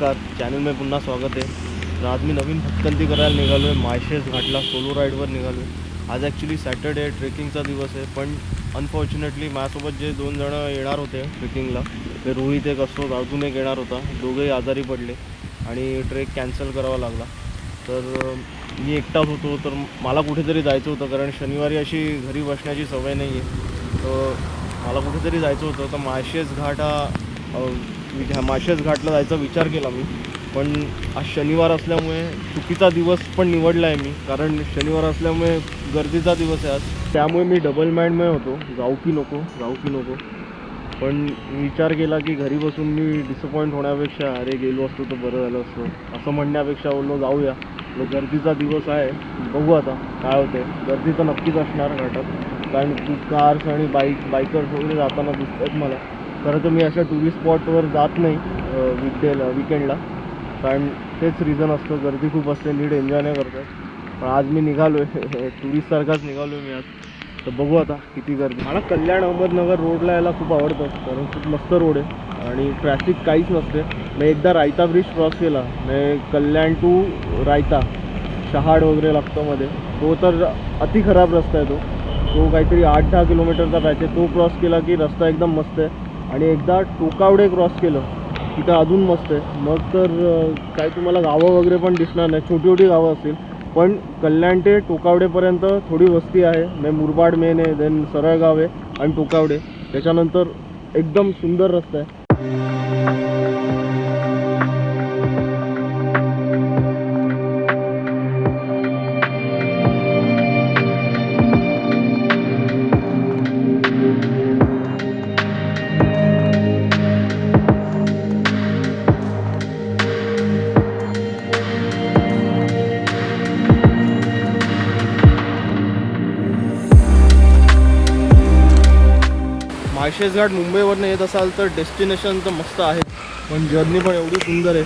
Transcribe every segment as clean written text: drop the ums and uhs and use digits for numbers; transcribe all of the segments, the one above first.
नमस्कार, चॅनल में पुन्हा स्वागत आहे. तर आज मी नवीन भटकंती करायला निघालो आहे. माळशेज घाटला सोलो राईडवर निघालो आहे. आज ॲक्च्युली सॅटर्डे आहे, ट्रेकिंगचा दिवस आहे. पण अनफॉर्च्युनेटली माझ्यासोबत जे 2 जणं येणार होते ट्रेकिंगला, ते रोहित एक असतो, अजून एक येणार होता. दोघंही आजारी पडले आणि ट्रेक कॅन्सल करावा लागला. तर मी एकटाच होतो. तर मला कुठेतरी जायचं होतं, कारण शनिवारी अशी घरी बसण्याची सवय नाही आहे. तर मला कुठेतरी जायचं होतं. तर माळशेज घाट माळशेज घाटला जायचा विचार केला मी. पण आज शनिवार असल्यामुळे चुकीचा दिवस पण निवडला आहे मी, कारण शनिवार असल्यामुळे गर्दीचा दिवस आहे आज. त्यामुळे मी डबल माइंडमध्ये होतो, जाऊ की नको. पण विचार केला की घरी बसून मी डिसअपॉइंट होण्यापेक्षा अरे गेलो असतो तर बरं झालं असतं असं म्हणण्यापेक्षा बोललो जाऊया. गर्दीचा दिवस आहे, बघू आता काय होते. गर्दी तर नक्कीच असणार घाटात, कारण खूप कार्स आणि बायकर्स वगैरे जाताना दिसत आहेत मला. खरं तर मी अशा टुरिस्ट स्पॉटवर जात नाही विकेंडला, कारण तेच रिझन असतं, गर्दी खूप असते, नीट एन्जॉय नाही करतात. पण आज मी निघालो आहे टुरिस्टसारखाच निघालो आहे मी आज. तर बघू आता किती गर्दी. मला कल्याण अहमदनगर रोडला यायला खूप आवडतं, कारण खूप मस्त रोड आहे आणि ट्रॅफिक काहीच नसते. मी एकदा रायता ब्रिज क्रॉस केला, मी कल्याण टू रायता शहाड वगैरे लागतं मध्ये. तो तर अति खराब रस्ता आहे. तो काहीतरी 8-10 किलोमीटरचा पॅच आहे. तो क्रॉस केला की रस्ता एकदम मस्त आहे. आणि एकदा टोकावडे क्रॉस केलं तिथं अजून मस्त आहे. मग तर काय तुम्हाला गावं वगैरे पण दिसणार नाही, छोटी छोटी गावं असतील. पण कल्याण ते टोकावडेपर्यंत थोडी वस्ती आहे. मुरबाड मेन आहे, देन सरळगाव आहे आणि टोकावडे. त्याच्यानंतर एकदम सुंदर रस्ता आहे. माळशेज घाट मुंबईवरनं येत असाल तर डेस्टिनेशन तर मस्त आहे, पण जर्नी पण एवढी सुंदर आहे.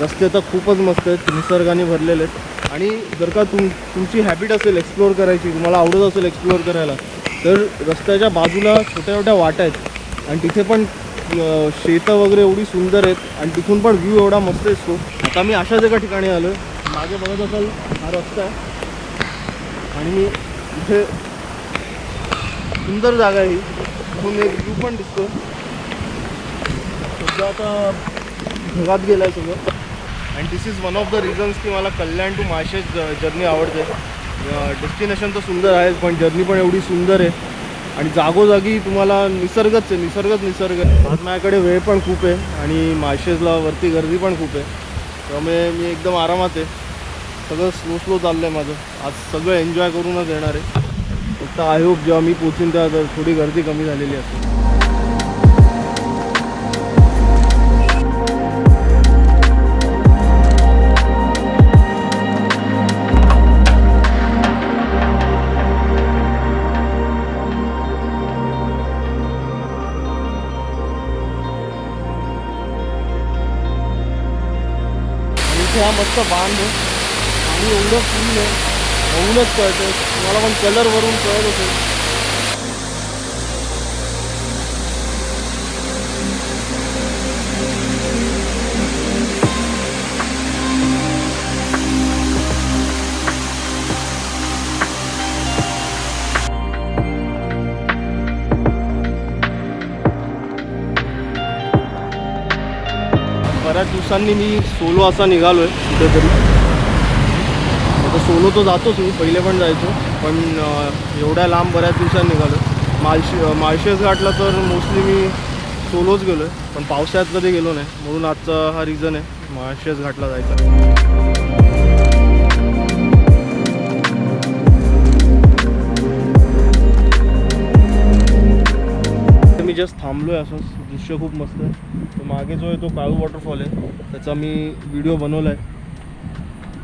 रस्ते तर खूपच मस्त आहेत, निसर्गाने भरलेले आहेत. आणि जर का तुमची हॅबिट असेल एक्सप्लोअर करायची, तुम्हाला आवडत असेल एक्सप्लोअर करायला, तर रस्त्याच्या बाजूला छोट्या छोट्या वाटा आहेत आणि तिथे पण शेतं वगैरे एवढी सुंदर आहेत आणि तिथून पण व्ह्यू एवढा मस्त असतो. आता मी अशाच एका ठिकाणी आलो आहे. मागे बघत असाल हा रस्ता आहे आणि मी इथे सुंदर जागा आहे ही. इथून एक व्ह्यू पण दिसतो. सध्या आता ढगात गेलं आहे सगळं. And this is one of the reasons की मला कल्याण टू माळशेज जर्नी आवडते. डेस्टिनेशन तर सुंदर आहे, पण जर्नी पण एवढी सुंदर आहे आणि जागोजागी तुम्हाला निसर्गच आहे. आज माझ्याकडे वेळ पण खूप आहे आणि माळशेजला वरती गर्दी पण खूप आहे. त्यामुळे मी एकदम आरामात आहे. सगळं स्लो चाललं आहे माझं. आज सगळं एन्जॉय करूनच येणार आहे. फक्त आय होप जेव्हा मी पोचीन तेव्हा थोडी गर्दी कमी झालेली असेल. इथे हा मस्त बांध आहे आणि एवढं फुल आहे, बघूनच कळतं. तुम्हाला पण कलरवरून कळत असेल. बऱ्याच दिवसांनी मी सोलो असा निघालो आहे कुठेतरी. आता सोलो तो जातोच मी, पहिले पण जायचो, पण एवढ्या लांब बऱ्याच दिवसांनी निघालो आहे. माळशेज घाटला तर मोस्टली मी सोलोच गेलो आहे, पण पावसाळ्यात कधी गेलो नाही. म्हणून आजचा हा रिझन आहे माळशेज घाटला जायचा. मी जस्ट थांबलो आहे, असंच दृश्य खूप मस्त आहे. तो मागे जो आहे तो काळू वॉटरफॉल आहे, त्याचा मी व्हिडिओ बनवला आहे.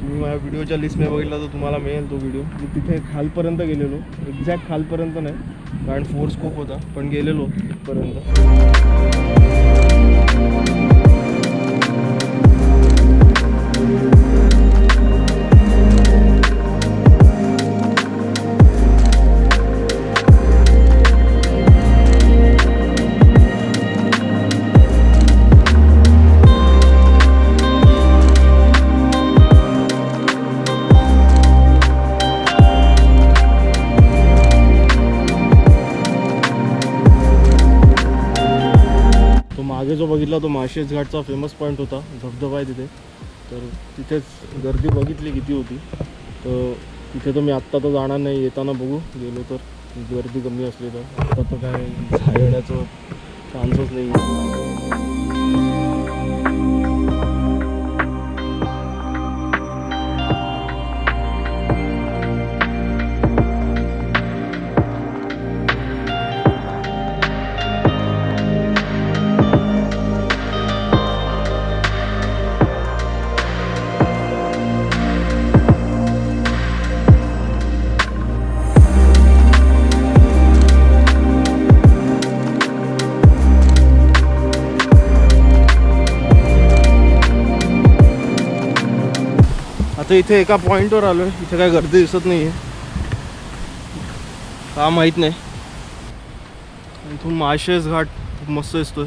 तुम्ही माझ्या व्हिडिओच्या लिस्टमध्ये बघितला तर तुम्हाला मिळेल तो व्हिडिओ. मी तिथे खालपर्यंत गेलेलो, एक्झॅक्ट खालपर्यंत नाही कारण फोर्स खूप होता, पण गेलेलो तिथपर्यंत. बघितला तो माळशेज घाटचा फेमस पॉईंट होता, धबधबा आहे तिथे. तर तिथेच गर्दी बघितली किती होती. तर तिथे तर मी आत्ता तर जाणार नाही, येताना बघू गेलो तर गर्दी कमी असली तर. आत्ता तर काय जाण्याचं चान्सच नाही आहे. आता इथे एका पॉईंटवर आलो आहे, इथे काय गर्दी दिसत नाही आहे का माहीत नाही. इथून माळशेज घाट खूप मस्त दिसतोय.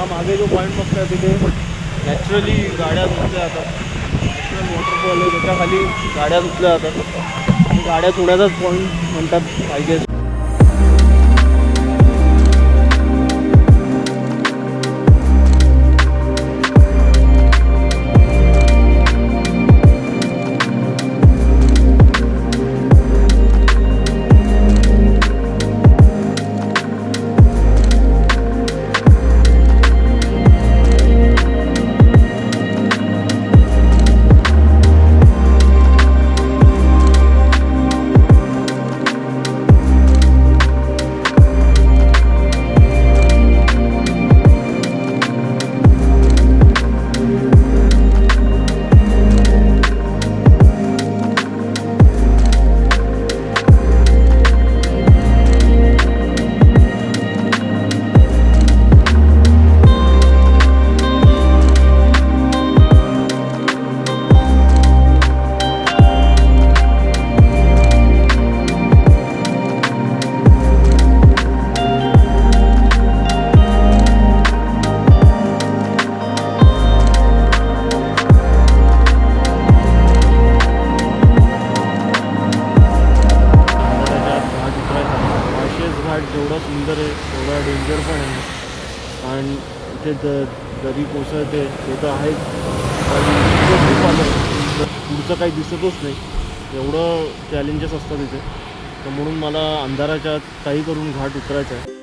मागे जो पॉईंट बघताय तिथे नॅचरली गाड्या धुतल्या जातात. नॅचरल वॉटरफॉल आहे, त्याच्या खाली गाड्या धुतल्या जातात आणि गाड्या धुण्याचाच पॉईंट म्हणतात पाहिजे. जेवढा सुंदर आहे तेवढा डेंजर पण आहे. आणि इथे दरी कोसळते ते तर आहेच, पण खूप आलं पुढचं काही दिसतच नाही, एवढं चॅलेंजेस असतात इथे. तर म्हणून मला अंधाराच्या काही करून घाट उतरायचा आहे.